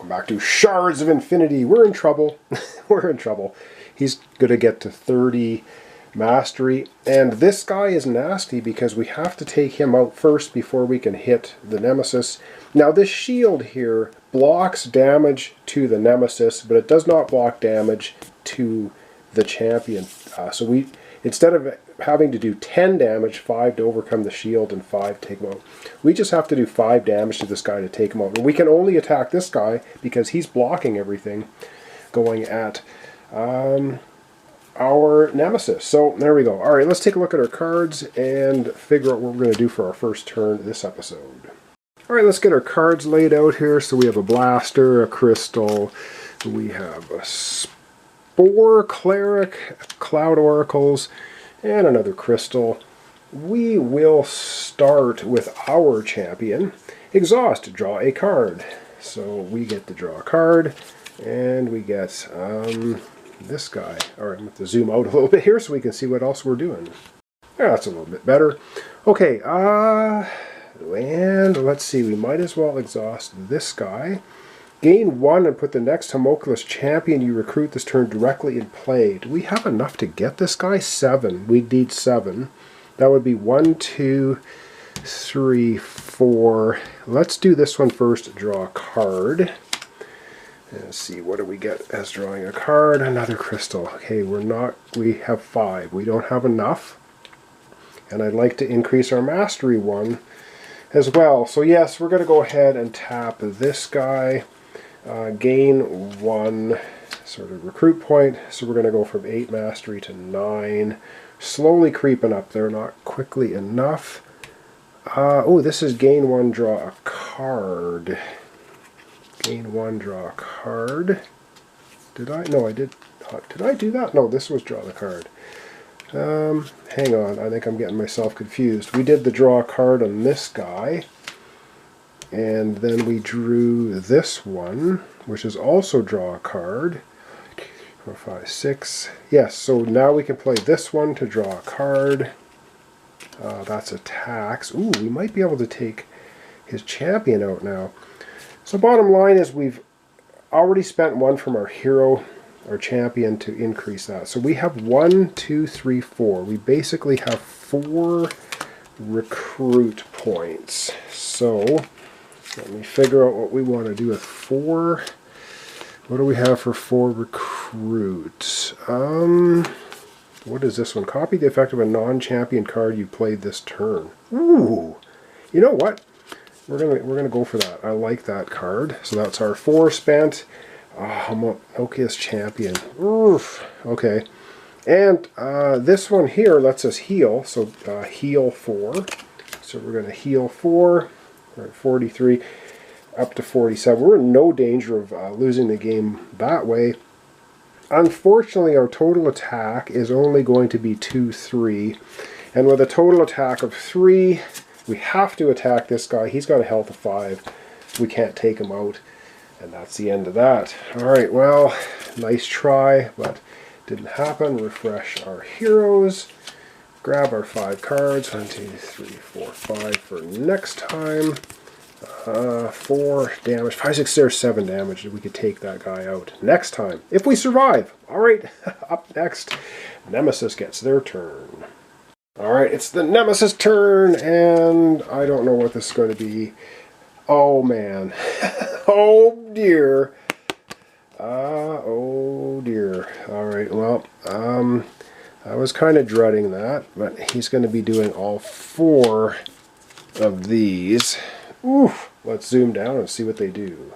Welcome back to Shards of Infinity. We're in trouble. We're in trouble. He's going to get to 30 mastery. And this guy is nasty because we have to take him out first before we can hit the Nemesis. Now this shield here blocks damage to the Nemesis, but it does not block damage to the champion. So we, instead of having to do 10 damage, 5 to overcome the shield and 5 to take him out, we just have to do 5 damage to this guy to take him out. And we can only attack this guy because he's blocking everything going at our Nemesis. So there we go. Alright, let's take a look at our cards and figure out what we're going to do for our first turn this episode. Alright, let's get our cards laid out here. So we have a blaster, a crystal, we have a spore cleric, cloud oracles, and another crystal. We will start with our champion. Exhaust, draw a card. So we get to draw a card, and we get this guy. Alright, I'm going to zoom out a little bit here so we can see what else we're doing. Yeah, that's a little bit better. Okay, and let's see, we might as well exhaust this guy. Gain 1 and put the next homunculus champion you recruit this turn directly in play. Do we have enough to get this guy? 7. We need 7. That would be 1, 2, 3, 4. Let's do this one first. Draw a card. Let's see, what do we get as drawing a card? Another crystal. Okay, we have 5. We don't have enough. And I'd like to increase our mastery 1 as well. So yes, we're going to go ahead and tap this guy. Gain 1 sort of recruit point, so we're going to go from 8 mastery to 9, slowly creeping up there, not quickly enough. Oh, this is gain 1, draw a card. Gain 1, draw a card. Did I? No, I did not. Did I do that? No, this was draw the card. Hang on, I think I'm getting myself confused. We did the draw a card on this guy. And then we drew this one, which is also draw a card. 4, 5, 6. Yes, so now we can play this one to draw a card. That's attacks. Ooh, we might be able to take his champion out now. So bottom line is we've already spent 1 from our hero, our champion, to increase that. So we have 1, 2, 3, 4. We basically have 4 recruit points. So let me figure out what we want to do with 4. What do we have for 4 recruits? What is this one? Copy the effect of a non-champion card you played this turn. Ooh! You know what? We're gonna go for that. I like that card. So that's our 4 spent. Homunculus champion. Oof. Okay. And this one here lets us heal. So heal 4. So we're going to heal 4. We're at 43, up to 47. We're in no danger of losing the game that way. Unfortunately, our total attack is only going to be 2, 3. And with a total attack of 3, we have to attack this guy. He's got a health of 5. We can't take him out. And that's the end of that. Alright, well, nice try, but didn't happen. Refresh our heroes. Grab our 5 cards. 1, 2, 3, 4, 5 for next time. 4 damage. 5, 6, 7 damage. We could take that guy out next time, if we survive. Alright, up next, Nemesis gets their turn. Alright, it's the Nemesis turn, and I don't know what this is going to be. Oh, man. Oh, dear. Oh, dear. Alright, well, I was kind of dreading that, but he's going to be doing all 4 of these. Oof. Let's zoom down and see what they do.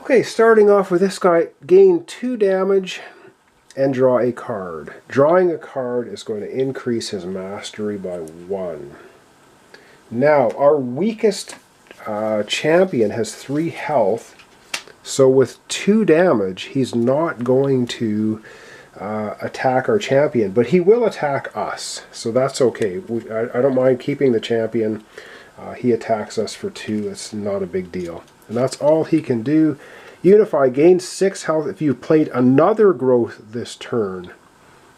Okay, starting off with this guy, gain 2 damage and draw a card. Drawing a card is going to increase his mastery by 1. Now, our weakest champion has 3 health, so with 2 damage, he's not going to attack our champion, but he will attack us, so that's okay. I don't mind keeping the champion. He attacks us for 2. It's not a big deal. And that's all he can do. Unify, gains 6 health if you've played another growth this turn.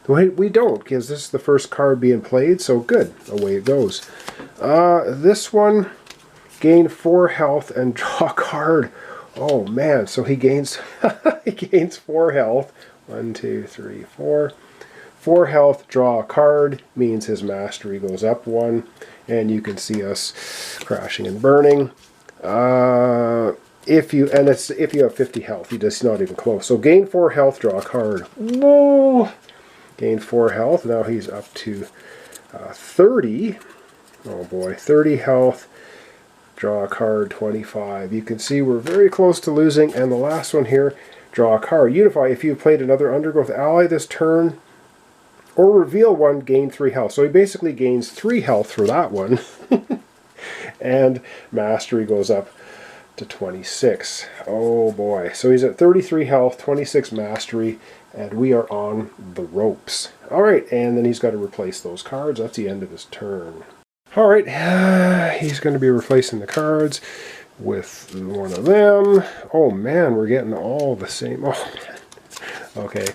We don't, because this is the first card being played, so good. Away it goes. This one, gain 4 health and draw a card. Oh man, so he gains he gains 4 health. 1, 2, 3, 4. 4 health, draw a card, means his mastery goes up 1. And you can see us crashing and burning. If you have 50 health, he's not even close. So gain 4 health, draw a card. Whoa! Gain 4 health. Now he's up to 30. Oh boy, 30 health. Draw a card, 25. You can see we're very close to losing. And the last one here, draw a card. Unify. If you played another undergrowth ally this turn, or reveal 1, gain 3 health. So he basically gains 3 health for that one. And mastery goes up to 26. Oh boy. So he's at 33 health, 26 mastery, and we are on the ropes. Alright, and then he's got to replace those cards. That's the end of his turn. Alright, he's going to be replacing the cards with one of them. Oh man, we're getting all the same. Oh man. Okay.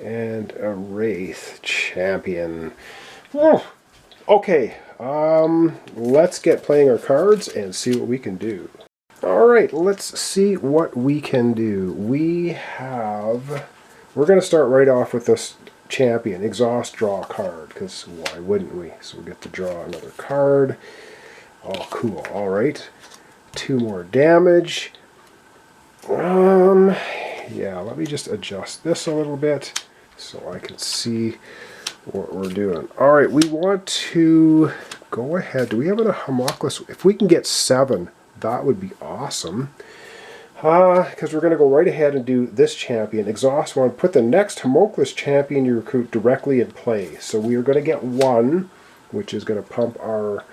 And a Wraith champion. Oh, okay, let's get playing our cards and see what we can do. Alright, let's see what we can do. We're going to start right off with this champion. Exhaust, draw a card, because why wouldn't we? So we get to draw another card. Oh, cool. Alright. 2 more damage. Yeah, let me just adjust this a little bit so I can see what we're doing. Alright, we want to go ahead. Do we have a homunculus? If we can get 7, that would be awesome. Because we're going to go right ahead and do this champion. Exhaust 1. Put the next homunculus champion you recruit directly in play. So we are going to get 1, which is going to pump our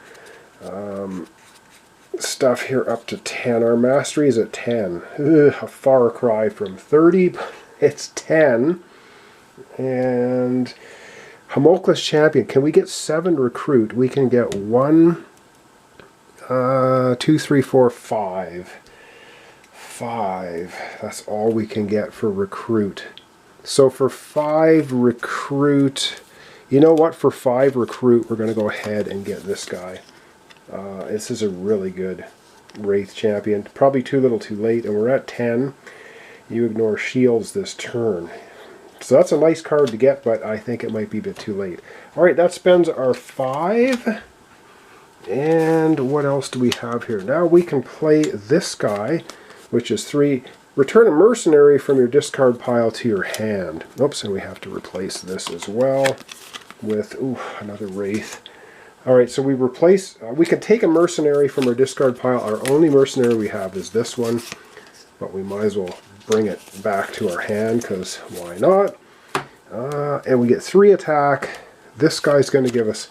stuff here up to 10. Our mastery is at 10. Ugh, a far cry from 30, but it's 10. And homunculus champion. Can we get 7 recruit? We can get 1, 2, 3, 4, 5. 5. That's all we can get for recruit. So for 5 recruit, you know what? For 5 recruit, we're going to go ahead and get this guy. This is a really good Wraith champion. Probably too little too late, and we're at 10. You ignore shields this turn. So that's a nice card to get, but I think it might be a bit too late. Alright, that spends our 5. And what else do we have here? Now we can play this guy, which is 3. Return a mercenary from your discard pile to your hand. Oops, and we have to replace this as well with another Wraith. Alright, so we can take a mercenary from our discard pile. Our only mercenary we have is this one, but we might as well bring it back to our hand, because why not? And we get 3 attack. This guy's going to give us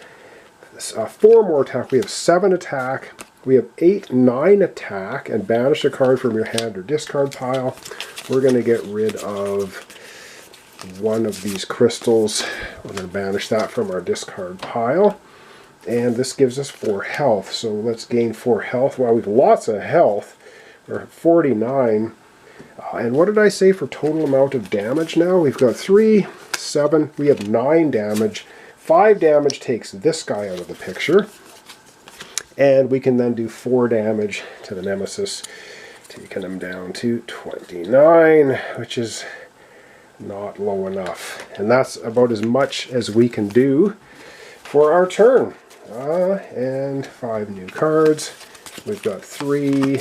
4 more attack. We have 7 attack. We have 8, 9 attack, and banish a card from your hand or discard pile. We're going to get rid of one of these crystals. We're going to banish that from our discard pile. And this gives us 4 health. So let's gain 4 health. Wow, we've lots of health. We're at 49. And what did I say for total amount of damage now? We've got 3, 7. We have 9 damage. 5 damage takes this guy out of the picture. And we can then do 4 damage to the Nemesis, taking him down to 29, which is not low enough. And that's about as much as we can do for our turn. And 5 new cards. We've got 3.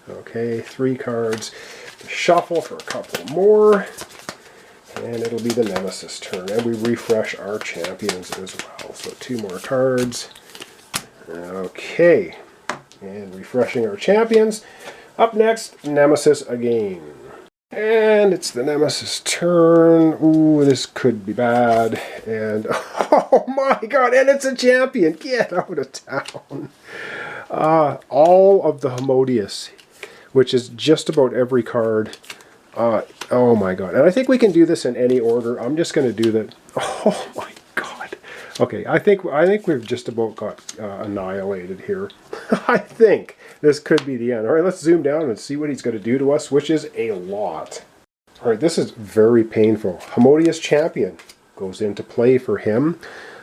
Okay, 3 cards to shuffle for a couple more. And it'll be the Nemesis turn. And we refresh our champions as well. So 2 more cards. Okay. And refreshing our champions. Up next, Nemesis again. And it's the Nemesis turn. Ooh, this could be bad. And, oh my god, and it's a champion! Get out of town! All of the Homodius, which is just about every card. Oh my god. And I think we can do this in any order. I'm just going to do that. Oh my god. Okay, I think we've just about got annihilated here. I think this could be the end. Alright, let's zoom down and see what he's going to do to us, which is a lot. Alright, this is very painful. Homodius Champion goes into play for him.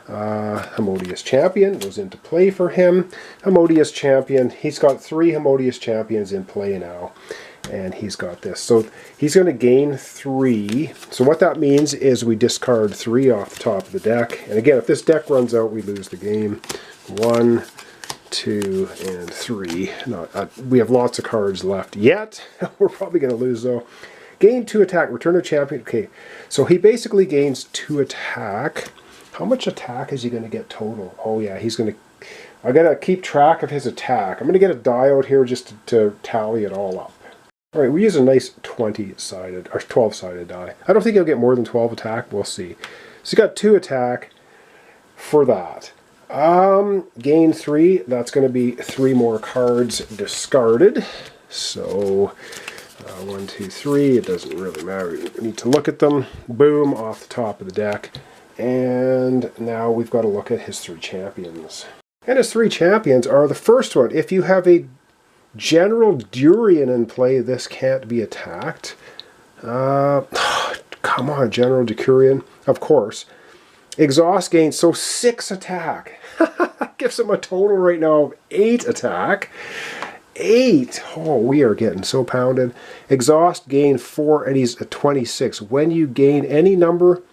Homodius Champion goes into play for him. Homodius Champion. He's got 3 Homodius Champions in play now. And he's got this. So he's going to gain 3. So what that means is we discard 3 off the top of the deck. And again, if this deck runs out, we lose the game. 1, 2, and 3. We have lots of cards left yet. We're probably going to lose though. Gain 2 attack. Return a champion. Okay, so he basically gains 2 attack. How much attack is he going to get total? Oh yeah, he's going to... I got to keep track of his attack. I'm going to get a die out here just to tally it all up. All right, we use a nice 20-sided, or 12-sided die. I don't think he'll get more than 12 attack. We'll see. So he's got 2 attack for that. Gain 3. That's going to be 3 more cards discarded. So 1, 2, 3. It doesn't really matter. We need to look at them. Boom, off the top of the deck. And now we've got to look at his 3 champions. And his 3 champions are the first one. If you have a General Durian in play, this can't be attacked. Come on, General Durian. Of course. Exhaust gains, so 6 attack. Gives him a total right now of 8 attack. 8! Oh, we are getting so pounded. Exhaust gain 4, and he's at 26. When you gain any number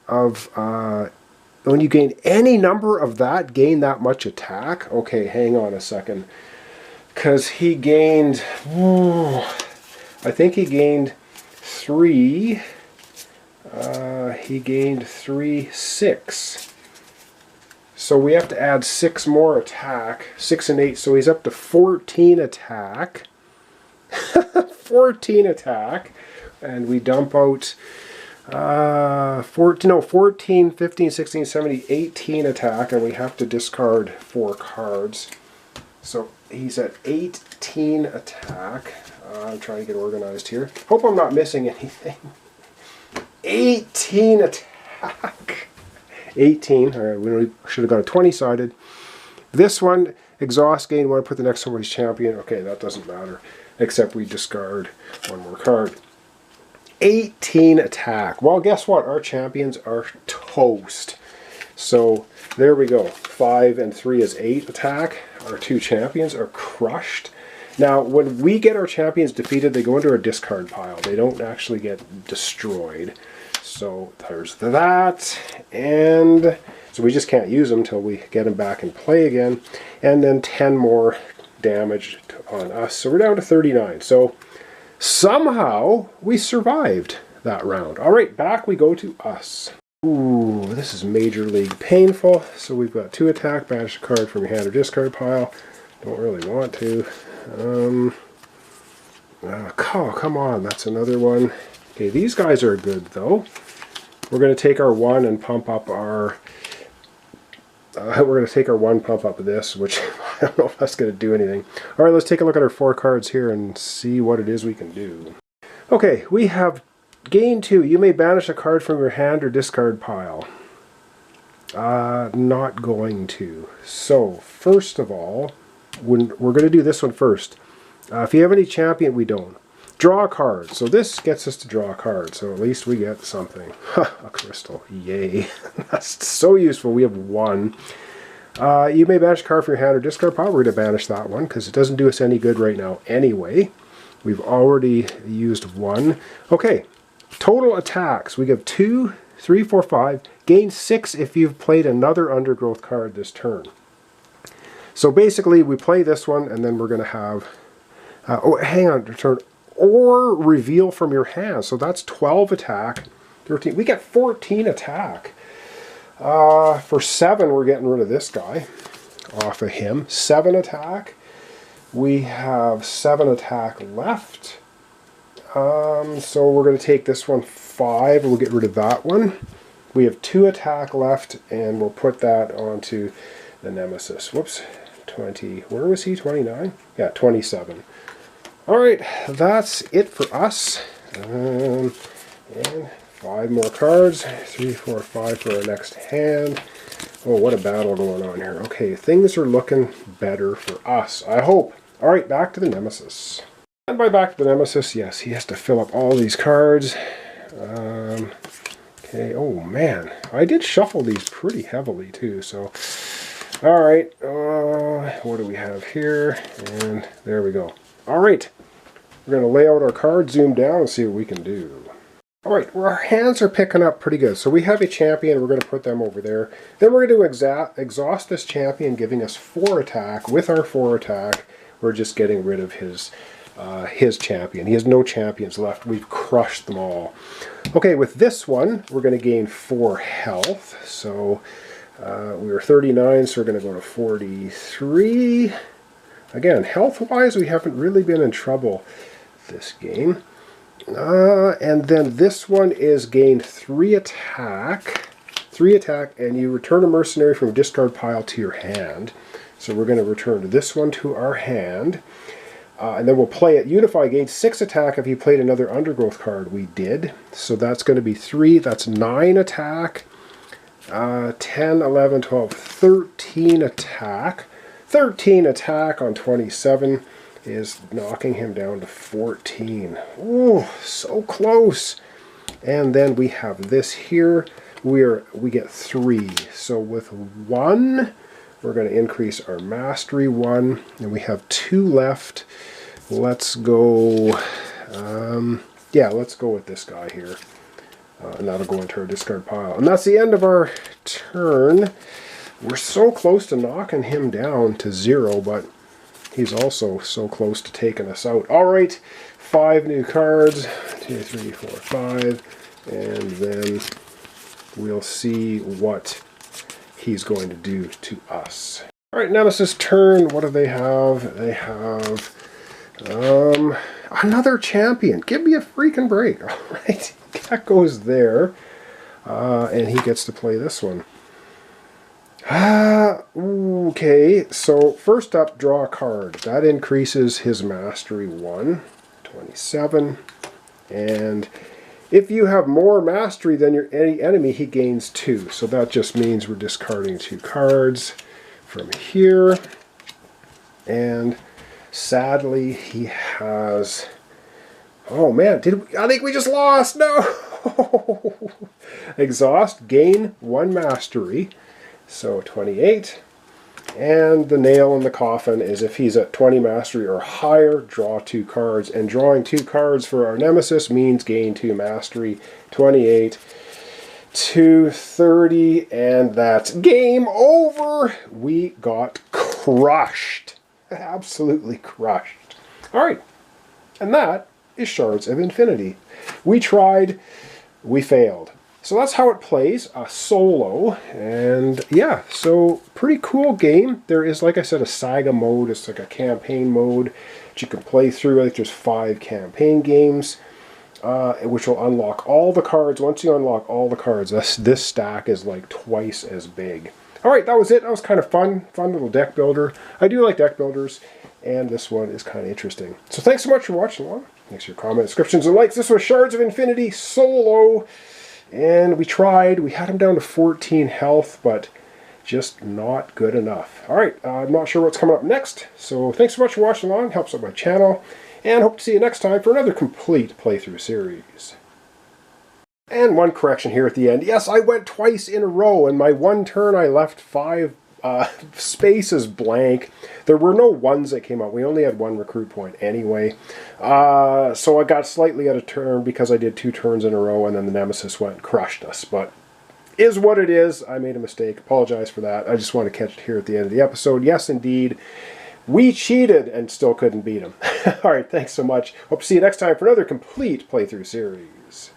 of... that, gain that much attack. Okay, hang on a second. Because he gained, I think he gained 3, 6. So we have to add 6 more attack, 6 and 8, so he's up to 14 attack. 14 attack, and we dump out 14, 15, 16, 17, 18 attack, and we have to discard 4 cards. So he's at 18 attack. I'm trying to get organized here. Hope I'm not missing anything. 18 attack. 18. All right, we should have got a 20-sided. This one, exhaust gain 1, put the next one where he's champion. Okay, that doesn't matter, except we discard 1 more card. 18 attack. Well, guess what? Our champions are toast. So there we go. 5 and 3 is 8 attack. Our 2 champions are crushed. Now, when we get our champions defeated, they go into our discard pile. They don't actually get destroyed. So there's that. And so we just can't use them until we get them back in play again. And then 10 more damage on us. So we're down to 39. So somehow we survived that round. All right, back we go to us. Ooh, this is Major League painful. So we've got 2 attack, banish a card from your hand or discard pile. Don't really want to. Come on, that's another one. Okay, these guys are good though. We're going to take our 1 and pump up our... we're going to take our 1, pump up this, which I don't know if that's going to do anything. All right, let's take a look at our 4 cards here and see what it is we can do. Okay, we have gain 2. You may banish a card from your hand or discard pile. Not going to. So, first of all, we're going to do this one first. If you have any champion, we don't. Draw a card. So this gets us to draw a card. So at least we get something. A crystal. Yay. That's so useful. We have 1. You may banish a card from your hand or discard pile. We're going to banish that one because it doesn't do us any good right now anyway. We've already used 1. Okay. Total attacks. We give 2, 3, 4, 5. Gain 6 if you've played another undergrowth card this turn. So basically we play this one and then we're going to have... oh, hang on. Return... or reveal from your hand. So that's 12 attack, 13. We get 14 attack. For 7, we're getting rid of this guy off of him. 7 attack. We have 7 attack left. So we're going to take this one 5. We'll get rid of that one. We have 2 attack left, and we'll put that onto the Nemesis. Whoops. 20. Where was he? 29? Yeah, 27. Alright, that's it for us. And 5 more cards. 3, 4, 5 for our next hand. Oh, what a battle going on here. Okay, things are looking better for us, I hope. Alright, back to the Nemesis. And by back to the Nemesis, yes, he has to fill up all these cards. Okay, oh man. I did shuffle these pretty heavily too, so... Alright, what do we have here? And there we go. Alright, We're going to lay out our card, zoom down, and see what we can do. Alright, well, our hands are picking up pretty good. So we have a champion, we're going to put them over there. Then we're going to exhaust this champion, giving us 4 attack. With our 4 attack, we're just getting rid of his champion. He has no champions left. We've crushed them all. Okay, with this one, we're going to gain 4 health. So we were 39, so we're going to go to 43. Again, health-wise, we haven't really been in trouble this game. And then this one is gain 3 attack. 3 attack, and you return a mercenary from a discard pile to your hand. So we're going to return this one to our hand. And then we'll play it. Unify gains 6 attack if you played another undergrowth card. We did. So that's going to be 3. That's 9 attack. 10, 11, 12, 13 attack. 13 attack on 27 is knocking him down to 14. Ooh, so close. And then we have this here. We get 3. So with 1, we're going to increase our mastery 1. And we have 2 left. Let's go... yeah, let's go with this guy here. And that'll go into our discard pile. And that's the end of our turn. We're so close to knocking him down to 0, but he's also so close to taking us out. Alright, 5 new cards. 2, 3, 4, 5. And then we'll see what he's going to do to us. Alright, Nemesis turn. What do they have? They have another champion. Give me a freaking break. Alright, that goes there. And he gets to play this one. Okay, so first up, draw a card. That increases his mastery 1, 27. And if you have more mastery than your enemy, he gains 2. So that just means we're discarding 2 cards from here. And sadly, he has... Oh man, I think we just lost! No! Exhaust, gain 1 mastery. So 28, and the nail in the coffin is if he's at 20 mastery or higher, draw 2 cards. And drawing 2 cards for our Nemesis means gain 2 mastery. 28 to 30, and that's game over. We got crushed. Absolutely crushed. Alright, and that is Shards of Infinity. We tried, we failed. So that's how it plays, solo, and yeah, so pretty cool game. There is, like I said, a saga mode. It's like a campaign mode that you can play through. I think there's 5 campaign games, which will unlock all the cards. Once you unlock all the cards, this stack is like twice as big. Alright, that was it. That was kind of fun little deck builder. I do like deck builders, and this one is kind of interesting. So thanks so much for watching along. Thanks for your comments, descriptions, and likes. This was Shards of Infinity solo. And we tried. We had him down to 14 health, but just not good enough. Alright, I'm not sure what's coming up next. So thanks so much for watching along. Helps out my channel. And hope to see you next time for another complete playthrough series. And one correction here at the end. Yes, I went twice in a row. In my one turn, I left 5 spaces blank. There were no 1s that came out. We only had 1 recruit point anyway. So I got slightly out of turn because I did 2 turns in a row, and then the Nemesis went and crushed us. But is what it is. I made a mistake. Apologize for that. I just want to catch it here at the end of the episode. Yes, indeed. We cheated and still couldn't beat him. Alright, thanks so much. Hope to see you next time for another complete playthrough series.